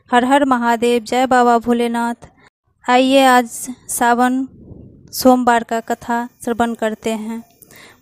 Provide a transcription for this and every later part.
हर हर महादेव, जय बाबा भोलेनाथ। आइए आज सावन सोमवार का कथा श्रवण करते हैं।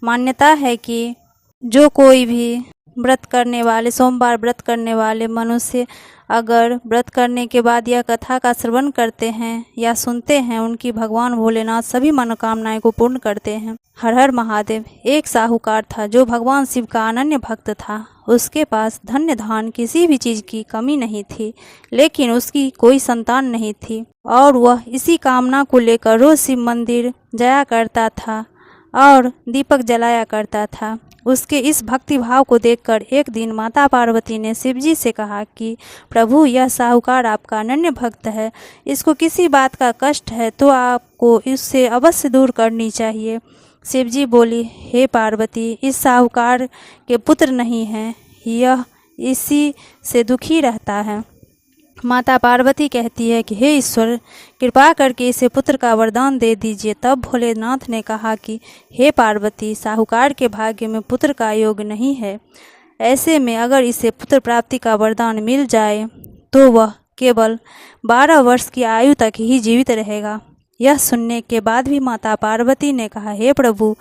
मान्यता है कि जो कोई भी व्रत करने वाले, सोमवार व्रत करने वाले मनुष्य अगर व्रत करने के बाद यह कथा का श्रवण करते हैं या सुनते हैं, उनकी भगवान भोलेनाथ सभी मनोकामनाएं को पूर्ण करते हैं। हर हर महादेव। एक साहूकार था जो भगवान शिव का अनन्य भक्त था। उसके पास धन्य धान किसी भी चीज़ की कमी नहीं थी, लेकिन उसकी कोई संतान नहीं थी और वह इसी कामना को लेकर रोज शिव मंदिर जाया करता था और दीपक जलाया करता था। उसके इस भक्ति भाव को देखकर एक दिन माता पार्वती ने शिवजी से कहा कि प्रभु, यह साहूकार आपका अनन्य भक्त है, इसको किसी बात का कष्ट है तो आपको इससे अवश्य दूर करनी चाहिए। शिवजी बोली, हे पार्वती, इस साहूकार के पुत्र नहीं हैं, यह इसी से दुखी रहता है। माता पार्वती कहती है कि हे ईश्वर, कृपा करके इसे पुत्र का वरदान दे दीजिए। तब भोलेनाथ ने कहा कि हे पार्वती, साहूकार के भाग्य में पुत्र का योग नहीं है। ऐसे में अगर इसे पुत्र प्राप्ति का वरदान मिल जाए तो वह केवल 12 वर्ष की आयु तक ही जीवित रहेगा। यह सुनने के बाद भी माता पार्वती ने कहा, हे प्रभु,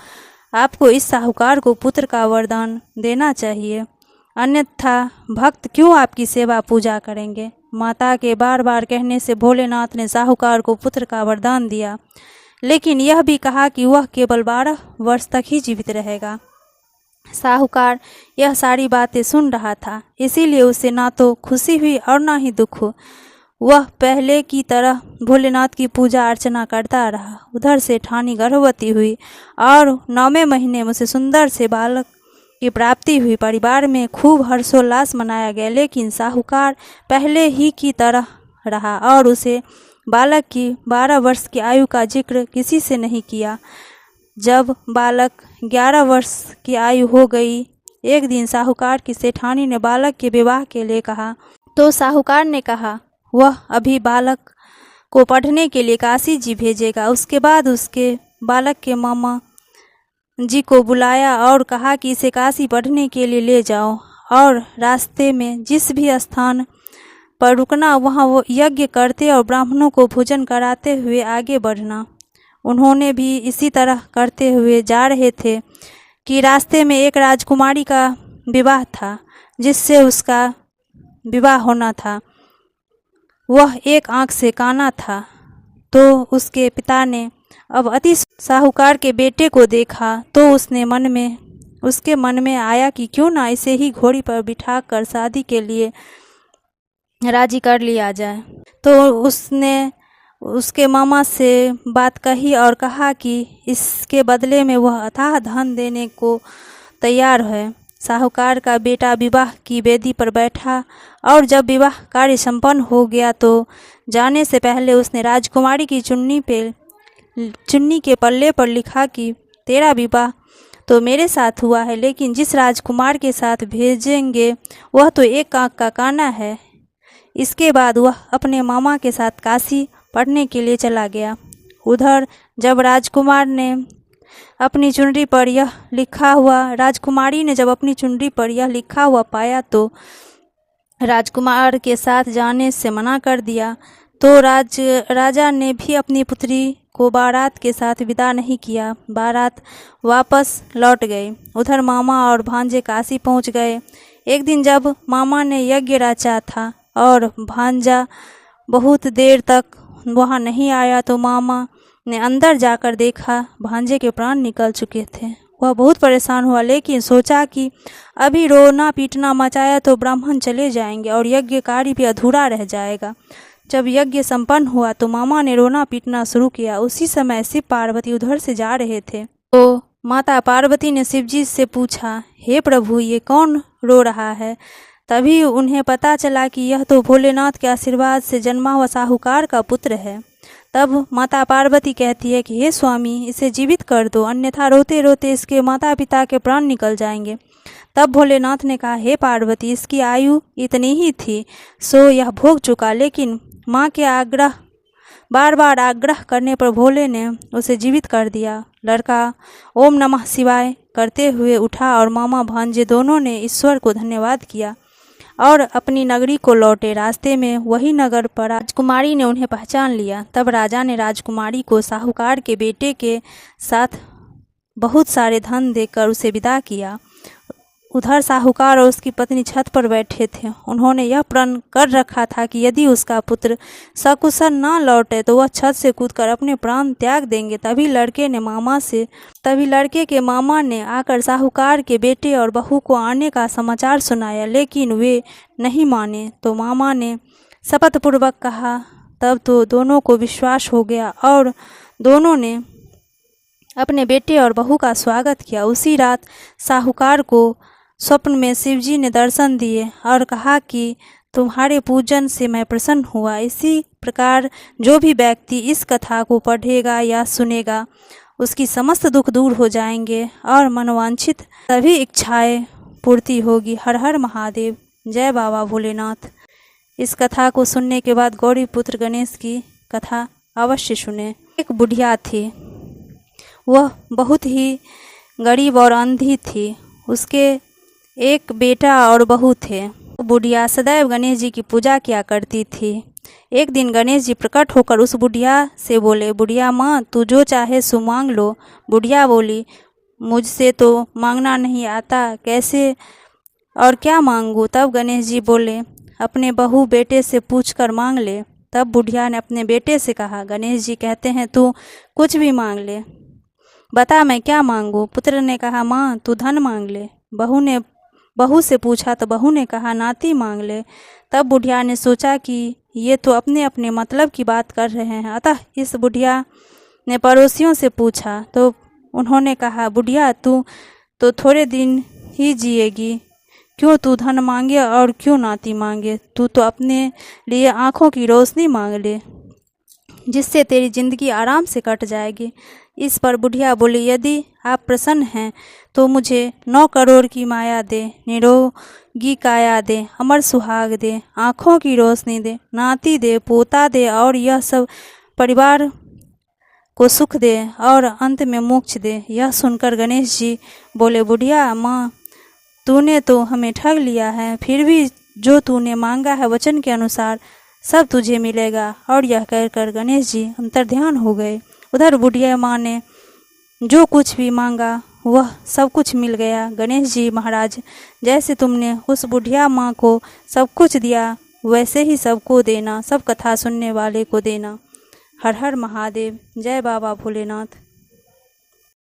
आपको इस साहूकार को पुत्र का वरदान देना चाहिए, अन्यथा भक्त क्यों आपकी सेवा पूजा करेंगे। माता के बार बार कहने से भोलेनाथ ने साहूकार को पुत्र का वरदान दिया, लेकिन यह भी कहा कि वह केवल 12 वर्ष तक ही जीवित रहेगा। साहूकार यह सारी बातें सुन रहा था, इसीलिए उसे ना तो खुशी हुई और ना ही दुख। वह पहले की तरह भोलेनाथ की पूजा अर्चना करता रहा। उधर से ठानी गर्भवती हुई और 9वें महीने में उसे सुंदर से बालक की प्राप्ति हुई। परिवार में खूब हर्षोल्लास मनाया गया, लेकिन साहूकार पहले ही की तरह रहा और उसे बालक की 12 वर्ष की आयु का जिक्र किसी से नहीं किया। जब बालक 11 वर्ष की आयु हो गई, एक दिन साहूकार की सेठानी ने बालक के विवाह के लिए कहा, तो साहूकार ने कहा वह अभी बालक को पढ़ने के लिए काशी जी भेजेगा। उसके बाद उसके बालक के मामा जी को बुलाया और कहा कि इसे काशी पढ़ने के लिए ले जाओ और रास्ते में जिस भी स्थान पर रुकना वहाँ वो यज्ञ करते और ब्राह्मणों को भोजन कराते हुए आगे बढ़ना। उन्होंने भी इसी तरह करते हुए जा रहे थे कि रास्ते में एक राजकुमारी का विवाह था जिससे उसका विवाह होना था। वह एक आंख से काना था, तो उसके पिता ने अब अति साहूकार के बेटे को देखा तो उसके मन में आया कि क्यों ना इसे ही घोड़ी पर बिठाकर शादी के लिए राजी कर लिया जाए। तो उसने उसके मामा से बात कही और कहा कि इसके बदले में वह अथाह धन देने को तैयार है। साहूकार का बेटा विवाह की वेदी पर बैठा और जब विवाह कार्य संपन्न हो गया तो जाने से पहले उसने राजकुमारी की चुन्नी के पल्ले पर लिखा कि तेरा विवाह तो मेरे साथ हुआ है, लेकिन जिस राजकुमार के साथ भेजेंगे वह तो एक आंख का काना है। इसके बाद वह अपने मामा के साथ काशी पढ़ने के लिए चला गया। उधर जब राजकुमारी ने जब अपनी चुनरी पर यह लिखा हुआ पाया तो राजकुमार के साथ जाने से मना कर दिया। तो राजा ने भी अपनी पुत्री को बारात के साथ विदा नहीं किया। बारात वापस लौट गए। उधर मामा और भांजे काशी पहुंच गए। एक दिन जब मामा ने यज्ञ रचा था और भांजा बहुत देर तक वहां नहीं आया तो मामा ने अंदर जाकर देखा भांजे के प्राण निकल चुके थे। वह बहुत परेशान हुआ, लेकिन सोचा कि अभी रोना पीटना मचाया तो ब्राह्मण चले जाएंगे और यज्ञ कार्य भी अधूरा रह जाएगा। जब यज्ञ संपन्न हुआ तो मामा ने रोना पीटना शुरू किया। उसी समय शिव पार्वती उधर से जा रहे थे तो माता पार्वती ने शिवजी से पूछा, हे प्रभु, ये कौन रो रहा है। तभी उन्हें पता चला कि यह तो भोलेनाथ के आशीर्वाद से जन्मा हुआ साहूकार का पुत्र है। तब माता पार्वती कहती है कि हे स्वामी, इसे जीवित कर दो, अन्यथा रोते रोते इसके माता पिता के प्राण निकल जाएंगे। तब भोलेनाथ ने कहा, हे पार्वती, इसकी आयु इतनी ही थी सो यह भोग चुका, लेकिन माँ के बार बार आग्रह करने पर भोले ने उसे जीवित कर दिया। लड़का ओम नमः शिवाय करते हुए उठा और मामा भांजे दोनों ने ईश्वर को धन्यवाद किया। और अपनी नगरी को लौटे। रास्ते में वही नगर पर राजकुमारी ने उन्हें पहचान लिया। तब राजा ने राजकुमारी को साहूकार के बेटे के साथ बहुत सारे धन देकर उसे विदा किया। उधर साहूकार और उसकी पत्नी छत पर बैठे थे। उन्होंने यह प्रण कर रखा था कि यदि उसका पुत्र सकुशल न लौटे तो वह छत से कूदकर अपने प्राण त्याग देंगे। तभी लड़के के मामा ने आकर साहूकार के बेटे और बहू को आने का समाचार सुनाया, लेकिन वे नहीं माने। तो मामा ने शपथपूर्वक कहा। तब तो दोनों को विश्वास हो गया और दोनों ने अपने बेटे और बहू का स्वागत किया। उसी रात साहूकार को स्वप्न में शिवजी ने दर्शन दिए और कहा कि तुम्हारे पूजन से मैं प्रसन्न हुआ। इसी प्रकार जो भी व्यक्ति इस कथा को पढ़ेगा या सुनेगा उसकी समस्त दुख दूर हो जाएंगे और मनोवांछित सभी इच्छाएं पूर्ति होगी। हर हर महादेव, जय बाबा भोलेनाथ। इस कथा को सुनने के बाद गौरी पुत्र गणेश की कथा अवश्य सुने। एक बुढ़िया थी, वह बहुत ही गरीब और अंधी थी। उसके एक बेटा और बहू थे। बुढ़िया सदैव गणेश जी की पूजा किया करती थी। एक दिन गणेश जी प्रकट होकर उस बुढ़िया से बोले, बुढ़िया माँ, तू जो चाहे सो मांग लो। बुढ़िया बोली, मुझसे तो मांगना नहीं आता, कैसे और क्या मांगूँ। तब गणेश जी बोले, अपने बहू बेटे से पूछकर मांग ले। तब बुढ़िया ने अपने बेटे से कहा। गणेश जी कहते हैं, तू कुछ भी मांग ले, बता मैं क्या मांगूँ। पुत्र ने कहा, माँ तू धन मांग ले। बहू से पूछा तो बहू ने कहा, नाती मांग ले। तब बुढ़िया ने सोचा कि ये तो अपने अपने मतलब की बात कर रहे हैं। अतः इस बुढ़िया ने पड़ोसियों से पूछा तो उन्होंने कहा, बुढ़िया तू तो थोड़े दिन ही जिएगी, क्यों तू धन मांगे और क्यों नाती मांगे। तू तो अपने लिए आँखों की रोशनी मांग ले, जिससे तेरी जिंदगी आराम से कट जाएगी। इस पर बुढ़िया बोली, यदि आप प्रसन्न हैं तो मुझे 9 करोड़ की माया दे, निरोगी काया दे, अमर सुहाग दे, आँखों की रोशनी दे, नाती दे, पोता दे और यह सब परिवार को सुख दे और अंत में मोक्ष दे। यह सुनकर गणेश जी बोले, बुढ़िया माँ, तूने तो हमें ठग लिया है। फिर भी जो तूने मांगा है वचन के अनुसार सब तुझे मिलेगा। और यह कहकर गणेश जी अंतर्ध्यान हो गए। उधर बुढ़िया माँ ने जो कुछ भी मांगा वह सब कुछ मिल गया। गणेश जी महाराज, जैसे तुमने उस बुढ़िया माँ को सब कुछ दिया वैसे ही सबको देना, सब कथा सुनने वाले को देना। हर हर महादेव, जय बाबा भोलेनाथ।